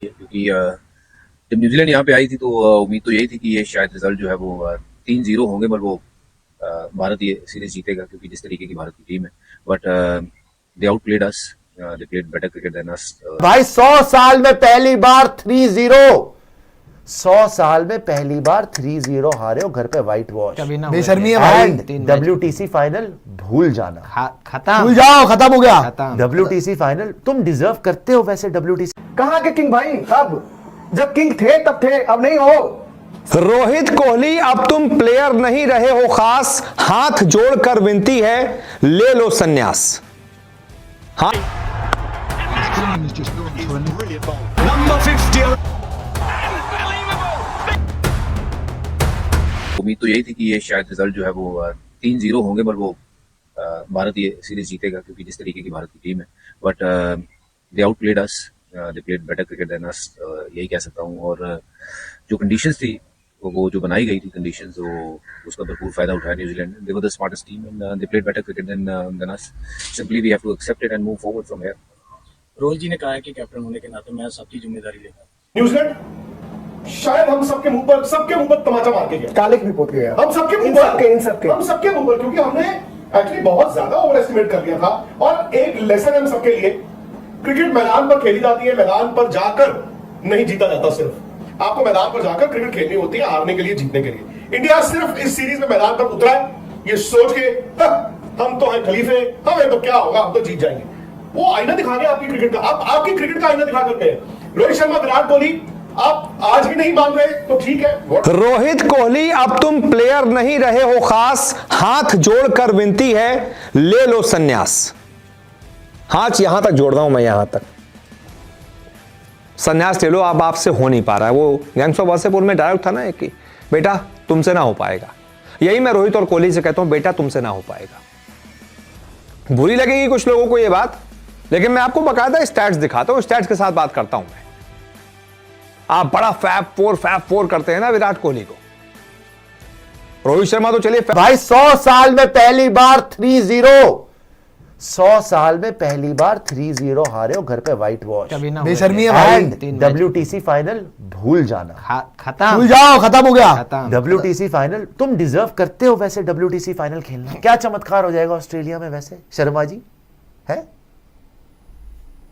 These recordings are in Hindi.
क्योंकि जब न्यूजीलैंड यहाँ पे आई थी तो उम्मीद तो यही थी कि ये शायद रिजल्ट जो है वो 3-0 होंगे, पर वो भारत ये सीरीज जीतेगा क्योंकि जिस तरीके की भारत की टीम है। But they out played us, they played better cricket than अस। भाई 100 साल में पहली बार 3-0, 100 साल में पहली बार 3-0 हारे हो घर पे व्हाइट वॉश। बेशर्मी है भाई। एंड WTC फाइनल भूल जाना, खत्म, भूल जाओ, खत्म हो गया। WTC फाइनल तुम डिजर्व करते हो वैसे। WTC कहां के किंग भाई? अब जब किंग थे तब थे, अब नहीं हो। रोहित कोहली अब तुम प्लेयर नहीं रहे हो खास, हाथ जोड़कर विनती है ले लो संन्यास। हाँ उम्मीद तो यही थी कि ये शायद रिजल्ट जो है वो 3-0 होंगे, पर वो भारत ये सीरीज जीतेगा क्योंकि जिस तरीके की भारत की टीम है। But they out played us, they played better cricket than अस, यही कह सकता हूँ। और जो कंडीशंस थी वो जो बनाई गई थी कंडीशंस, वो उसका भरपूर फायदा उठाया न्यूजीलैंड ने। They were the smartest team and they played better cricket than us. Simply we have to accept it and move forward from here. Rohit ji ने कहा है कि कैप्टन होने के नाते मैं सबकी जिम्मेदारी लेगा। न्यूजीलैंड शायद हम सबके मुंह पर तमाचा मार के गया, कालिक भी पोत गया हम सबके मुंह पर, क्योंकि हमने एक्चुअली बहुत ज्यादा ओवर एस्टिमेट कर लिया था। और एक लेसन हम सबके लिए, क्रिकेट मैदान पर खेली जाती है, मैदान पर जाकर नहीं जीता जाता। सिर्फ आपको मैदान पर जाकर क्रिकेट खेलनी होती है, हारने के लिए, जीतने के लिए। इंडिया सिर्फ इस सीरीज में मैदान पर उतरा है ये सोच के हम तो हैं खलीफे, हमें तो क्या होगा, हम तो जीत जाएंगे। वो आईना दिखा गए आपकी क्रिकेट का, आपकी क्रिकेट का आईना दिखा कर गए। रोहित शर्मा, विराट कोहली, आप आज भी नहीं मान रहे तो ठीक है। रोहित कोहली अब तुम प्लेयर नहीं रहे हो खास, हाथ जोड़कर विनती है ले लो संन्यास। हाथ यहां तक जोड़ रहा हूं मैं, यहां तक संन्यास ले लो, अब आपसे हो नहीं पा रहा है। वो गैंग्स ऑफ वासेपुर में डायलॉग था ना एक, बेटा तुमसे ना हो पाएगा। यही मैं रोहित और कोहली से कहता हूं, बेटा तुमसे ना हो पाएगा। बुरी लगेगी कुछ लोगों को ये बात, लेकिन मैं आपको बकायदा स्टैट्स दिखाता हूं, स्टैट्स के साथ बात करता हूं मैं। आप बड़ा फैब फोर करते हैं ना विराट कोहली को, रोहित शर्मा तो चलिए भाई 100 साल में पहली बार 3-0, 100 साल में पहली बार 3-0 हारे हो घर पे व्हाइट वॉश। बेशर्मी है भाई। एंड WTC फाइनल भूल जाना, खत्म, भूल जाओ, खत्म हो गया। WTC फाइनल तुम डिजर्व करते हो वैसे। WTC फाइनल खेलना क्या चमत्कार हो जाएगा ऑस्ट्रेलिया में वैसे, शर्मा जी है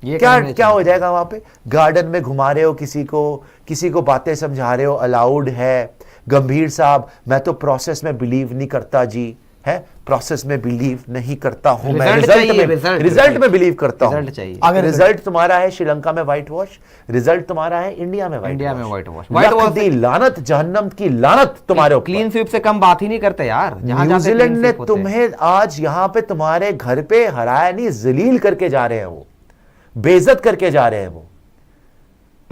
ये क्या हो जाएगा वहां पे? गार्डन में घुमा रहे हो किसी को बातें समझा रहे हो, अलाउड है। गंभीर साहब, मैं तो प्रोसेस में बिलीव नहीं करता जी, है प्रोसेस में बिलीव नहीं करता हूं मैं, रिजल्ट में बिलीव करता हूं। अगर रिजल्ट तुम्हारा है श्रीलंका में व्हाइट वॉश, रिजल्ट तुम्हारा है इंडिया में व्हाइट वॉश। लानत, जहन्नम की लानत तुम्हारे ऊपर। क्लीन स्वीप से कम बात ही नहीं करते यार। न्यूजीलैंड ने तुम्हें आज यहां पे तुम्हारे घर पे हराया नहीं, जलील करके जा रहे हैं, वो बेइज्जत करके जा रहे हैं, वो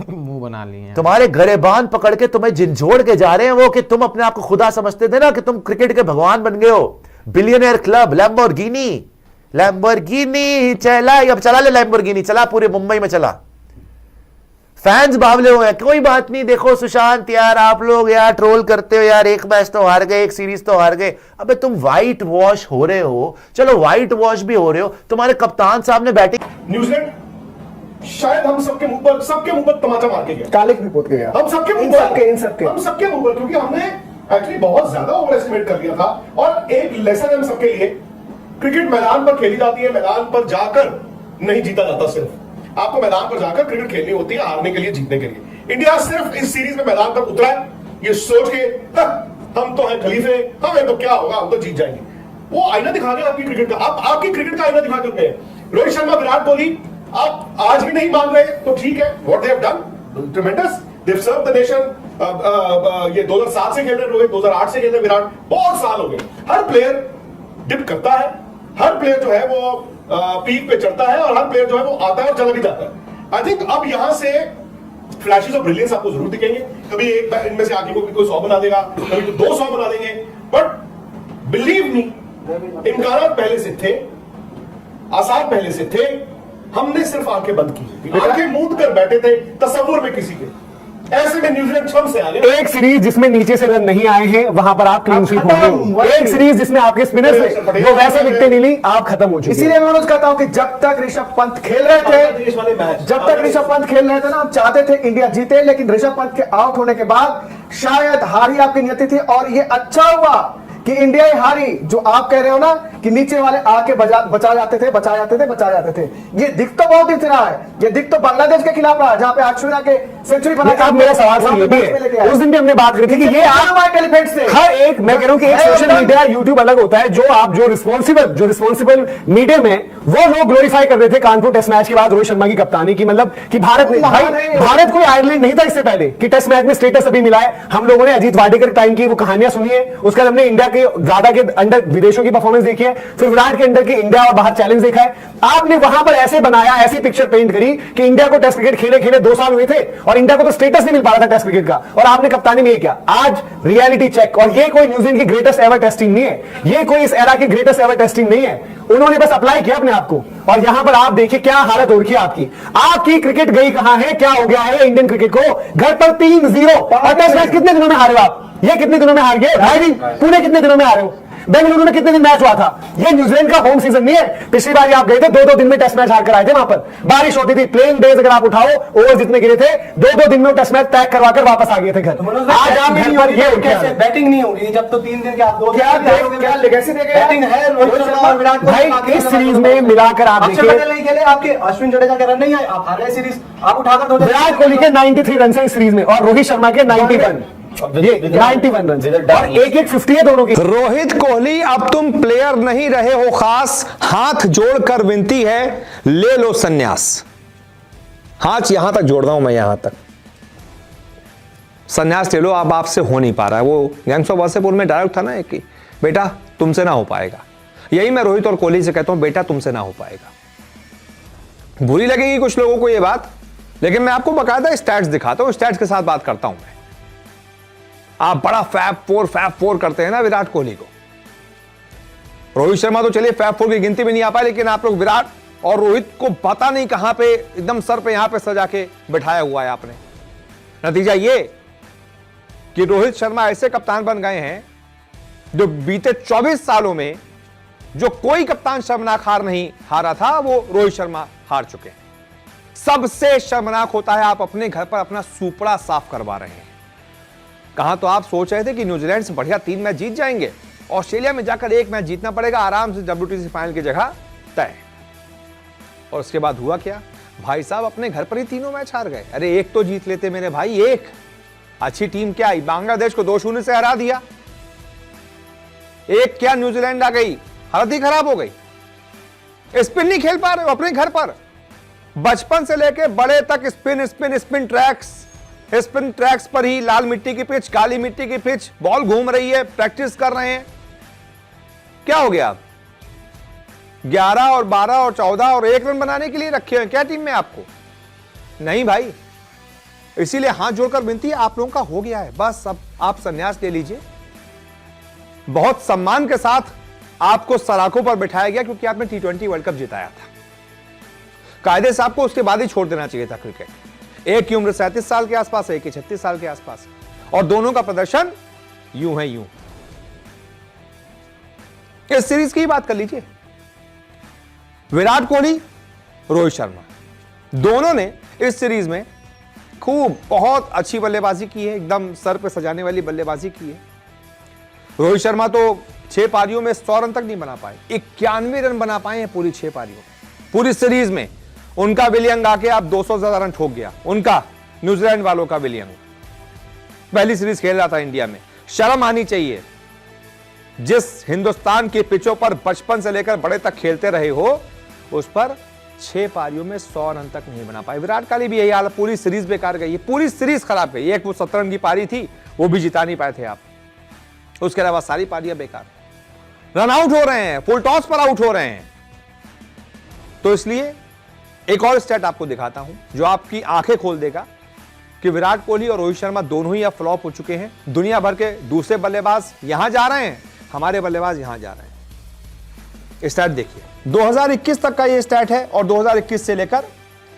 मुंह बना लिए तुम्हारे गरेबान पकड़ के तुम्हें झिंझोड़ के जा रहे हैं वो, कि तुम अपने आप को खुदा समझते थे ना, कि तुम क्रिकेट के भगवान बन गए हो। बिलियनियर क्लब, लैम्बोर्गिनी चला, अब चला ले लैम्बोर्गिनी, चला पूरे मुंबई में चला। फैंस बावले हुए हैं, कोई बात नहीं। देखो सुशांत यार, आप लोग यार ट्रोल करते हो यार, एक मैच तो हार गए, एक सीरीज तो हार गए। अबे तुम व्हाइट वॉश हो रहे हो, चलो व्हाइट वॉश भी हो रहे हो, तुम्हारे कप्तान साहब ने बैटिंग। न्यूजीलैंड शायद हम सबके मुंह पर तमाचा मार के गया, कालिक भी पोत गया, हम सबके मुंह पर, क्योंकि हमने एक्चुअली बहुत ज्यादा ओवर एस्टिमेट कर लिया था। और एक लेसन हम सबके लिए, क्रिकेट मैदान पर खेली जाती है, मैदान पर जाकर नहीं जीता जाता। सिर्फ आपको मैदान पर जाकर क्रिकेट खेलनी होती है, हारने के लिए, जीतने के लिए। इंडिया सिर्फ इस सीरीज में मैदान पर उतरा है ये सोच के हम तो हैं खलीफे, हमें तो क्या होगा, हम तो जीत जाएंगे। वो आईना दिखा गए आपकी क्रिकेट का, आपकी क्रिकेट का आईना दिखा कर गए। रोहित शर्मा, विराट कोहली, आप आज भी नहीं मान रहे तो ठीक है। What they have done ट्रेमेंडस, they have served the nation. ये 2007 से खेल रहे रोहित, 2008 से खेल रहे विराट, बहुत साल हो गए। हर प्लेयर डिप करता है, हर प्लेयर जो है वो पीक पे चढ़ता है, और हर प्लेयर जो है वो आता है और चला भी जाता है। आई थिंक अब यहां से फ्लैशेस ऑफ ब्रिलियंस आपको जरूर दिखेंगे। कभी एक इनमें से आगे कोई 100 बना देगा, कभी तो 200 बना देंगे। बट बिलीव मी, इम्कान पहले से थे, आसार पहले से थे, हमने सिर्फ आंखें बंद की, आंखें मूंद कर बैठे थे तसव्वुर में किसी के। ऐसे में न्यूजीलैंड छम से आ गया। एक सीरीज जिसमें नीचे से रन नहीं आए हैं वहां पर आप क्लीन स्वीप हो गए। एक सीरीज जिसमें आपके स्पिनर से वो वैसे विकेटें नहीं ली, आप खत्म हो चुके। इसीलिए मैं मनोज कहता हूं कि जब तक ऋषभ पंत खेल रहे थे, जब तक ऋषभ पंत खेल रहे थे ना, हम चाहते थे इंडिया जीते, लेकिन ऋषभ पंत के आउट होने के बाद शायद हारी आपकी नियति थी। और ये अच्छा हुआ कि इंडिया ही हारी। जो आप कह रहे हो ना कि नीचे वाले आके बचा जाते थे, ये दिख तो बहुत दिख रहा है। ये दिख तो बांग्लादेश के खिलाफ रहा है, जहां पे अक्षुरा के सेंचुरी बना। अब मेरा सवाल ये भी है, उस दिन भी हमने बात करी थी कि ये एलिफेंट से हर एक, मैं कह रहा हूं कि एक सोशल मीडिया यूट्यूब अलग होता है। जो रिस्पॉन्सिबल मीडियम है, वो लोग ग्लोरीफाई कर रहे थे कानपुर टेस्ट मैच के बाद रोहित शर्मा की कप्तानी की, मतलब कि भारत ने, भारत कोई आयरलैंड नहीं था इससे पहले कि टेस्ट मैच में स्टेटस अभी मिला है। हम लोगों ने अजीत वाडेकर टाइम की वो कहानियां सुनी है, उसके बाद हमने इंडिया के ज्यादा के अंडर विदेशों की परफॉर्मेंस देखी है, फिर विराट के अंडर की इंडिया और बाहर चैलेंज देखा है। आपने वहां पर ऐसे बनाया, ऐसी पिक्चर पेंट करी कि इंडिया को टेस्ट क्रिकेट खेले 2 साल हुए थे और इंडिया को तो स्टेटस नहीं मिल पा रहा था टेस्ट क्रिकेट का, और आपने कप्तानी में किया। आज रियलिटी चेक, और ये कोई न्यूजीलैंड की ग्रेटेस्ट एवर टेस्टिंग नहीं है, ये कोई इस एरा की ग्रेटेस्ट एवर टेस्टिंग नहीं है। उन्होंने बस अप्लाई किया अपने आप को, और यहां पर आप देखिए क्या हालत हो रही है आपकी क्रिकेट गई कहां है, क्या हो गया है इंडियन क्रिकेट को। घर पर 3-0 और टेस्ट मैच कितने दिनों में हारे हो आप? ये कितने दिनों में हार गए? ढाई दिन। पुणे कितने दिनों में हारे हो? बेंगलुरु में कितने दिन मैच हुआ था? ये न्यूजीलैंड का होम सीजन नहीं है। पिछली बार आप गए थे 2-2 दिन में टेस्ट मैच हार कर आए थे, वहां पर बारिश होती थी, प्लेइंग डेज अगर आप उठाओ, ओवर जितने गिरे थे 2-2 दिन में टेस्ट मैच तय करवा कर वापस आ गए थे घर। आज आप घर पर ये बैटिंग नहीं होगी जब तो 3 दिन के आप 2 क्या लेगेसी देंगे बैटिंग है। रोहित शर्मा और विराट भाई इस सीरीज में मिलाकर आप देखिए, नहीं खेले, आपके अश्विन जडेजा के रन नहीं आए, आप हार गए सीरीज। आप उठाकर विराट कोहली के 93 रन है इस सीरीज में, और रोहित शर्मा के 91 रन, और एक 50 है दोनों की। रोहित कोहली, अब तुम प्लेयर नहीं रहे हो खास, हाथ जोड़कर विनती है ले लो संन्यास। हाथ यहां तक जोड़ रहा हूं मैं, यहां तक संन्यास ले लो, अब आपसे हो नहीं पा रहा है। वो गैंग्स ऑफ वासेपुर में डायलॉग था ना एक कि बेटा तुमसे ना हो पाएगा। यही मैं रोहित और कोहली से कहता हूं, बेटा तुमसे ना हो पाएगा। बुरी लगेगी कुछ लोगों को ये बात, लेकिन मैं आपको बकायदा स्टैट्स दिखाता हूं, स्टैट्स के साथ बात करता हूं मैं। आप बड़ा फैब 4 करते हैं ना विराट कोहली को। रोहित शर्मा तो चलिए फैब 4 की गिनती में नहीं आ पाए, लेकिन आप लोग विराट और रोहित को पता नहीं कहां पे एकदम सर पे यहां पे सजा के बिठाया हुआ है आपने। नतीजा ये कि रोहित शर्मा ऐसे कप्तान बन गए हैं जो बीते 24 सालों में जो कोई कप्तान शर्मनाक हार नहीं हारा था, वो रोहित शर्मा हार चुके हैं। सबसे शर्मनाक होता है आप अपने घर पर अपना सुपड़ा साफ करवा रहे हैं। कहां तो आप सोच रहे थे कि न्यूजीलैंड से बढ़िया 3 मैच जीत जाएंगे, ऑस्ट्रेलिया में जाकर 1 मैच जीतना पड़ेगा, आराम से WTC फाइनल की जगह तय। और उसके बाद हुआ क्या भाई साहब, अपने घर पर ही तीनों मैच हार गए। अरे एक तो जीत लेते मेरे भाई, एक अच्छी टीम क्या आई, बांग्लादेश को 2-0 से हरा दिया। एक क्या न्यूजीलैंड आ गई, हालत ही खराब हो गई। स्पिन नहीं खेल पा रहे हो अपने घर पर, बचपन से लेके बड़े तक स्पिन ट्रैक्स पर ही, लाल मिट्टी की पिच, काली मिट्टी की पिच, बॉल घूम रही है, प्रैक्टिस कर रहे हैं। क्या हो गया? 11 और 12 और 14 और 1 रन बनाने के लिए रखे हैं क्या टीम में आपको? नहीं भाई। इसीलिए हाथ जोड़कर विनती है, आप लोगों का हो गया है, बस अब आप संन्यास ले लीजिए। बहुत सम्मान के साथ आपको सलाखों पर बिठाया गया क्योंकि आपने T20 वर्ल्ड कप जिताया था। कायदे से आपको उसके बाद ही छोड़ देना चाहिए था क्रिकेट। एक की उम्र 37 साल के आसपास है, एक की 36 साल के आसपास, और दोनों का प्रदर्शन यूं है यूं। इस सीरीज की बात कर लीजिए, विराट कोहली, रोहित शर्मा दोनों ने इस सीरीज में खूब बहुत अच्छी बल्लेबाजी की है, एकदम सर पे सजाने वाली बल्लेबाजी की है। रोहित शर्मा तो 6 पारियों में 100 रन तक नहीं बना पाए, 91 रन बना पाए हैं पूरी 6 पारियों में। पूरी सीरीज में उनका विलियंग आके आप 200 से ज्यादा रन ठोक गया, उनका न्यूजीलैंड वालों का विलियंग। पहली सीरीज खेल रहा था इंडिया में, शर्म आनी चाहिए। जिस हिंदुस्तान की पिचों पर बचपन से लेकर बड़े तक खेलते रहे हो, उस पर 6 पारियों में 100 रन तक नहीं बना पाए। विराट कोहली भी यही हाल, पूरी सीरीज बेकार गई, पूरी सीरीज खराब गई। एक वो 17 रन की पारी थी, वो भी जिता नहीं पाए थे आप, उसके अलावा सारी पारियां बेकार। रन आउट हो रहे हैं, फुल टॉस पर आउट हो रहे हैं। तो इसलिए एक और स्टैट आपको दिखाता हूं जो आपकी आंखें खोल देगा कि विराट कोहली और रोहित शर्मा दोनों ही अब फ्लॉप हो चुके हैं। दुनिया भर के दूसरे बल्लेबाज यहां जा रहे हैं, हमारे बल्लेबाज यहां जा रहे हैं। स्टैट देखिए, 2021 तक का ये स्टैट है और 2021 से लेकर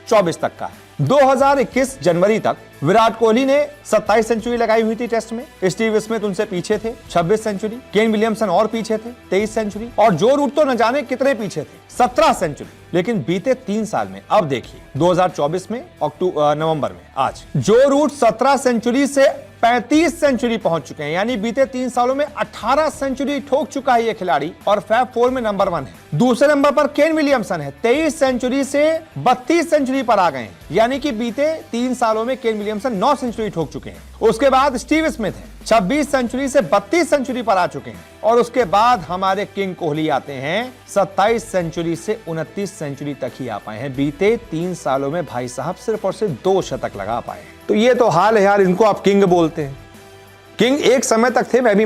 24 तक का है। 2021 जनवरी तक विराट कोहली ने 27 सेंचुरी लगाई हुई थी टेस्ट में, स्टीव स्मिथ उनसे पीछे थे 26 सेंचुरी, केन विलियमसन और पीछे थे 23 सेंचुरी, और जो रूट तो न जाने कितने पीछे थे 17 सेंचुरी। लेकिन बीते 3 साल में, अब देखिए 2024 में नवंबर में आज जो रूट 17 सेंचुरी से 35 सेंचुरी पहुंच चुके हैं, यानी बीते 3 सालों में 18 सेंचुरी ठोक चुका है ये खिलाड़ी और फैब 4 में नंबर 1 है। दूसरे नंबर पर केन विलियमसन है, 23 सेंचुरी से 32 सेंचुरी पर आ गए हैं, यानी कि बीते 3 सालों में केन विलियमसन 9 सेंचुरी ठोक चुके हैं। उसके बाद स्टीव स्मिथ है, 26 सेंचुरी से 32 सेंचुरी पर आ चुके हैं, और उसके बाद हमारे किंग कोहली आते हैं, 27 सेंचुरी से 29 सेंचुरी तक ही आ पाए हैं। बीते 3 सालों में भाई साहब सिर्फ और सिर्फ 2 शतक लगा पाए हैं। तो ये तो हाल है यार, इनको आप किंग बोलते हैं। किंग एक समय तक थे, मैं भी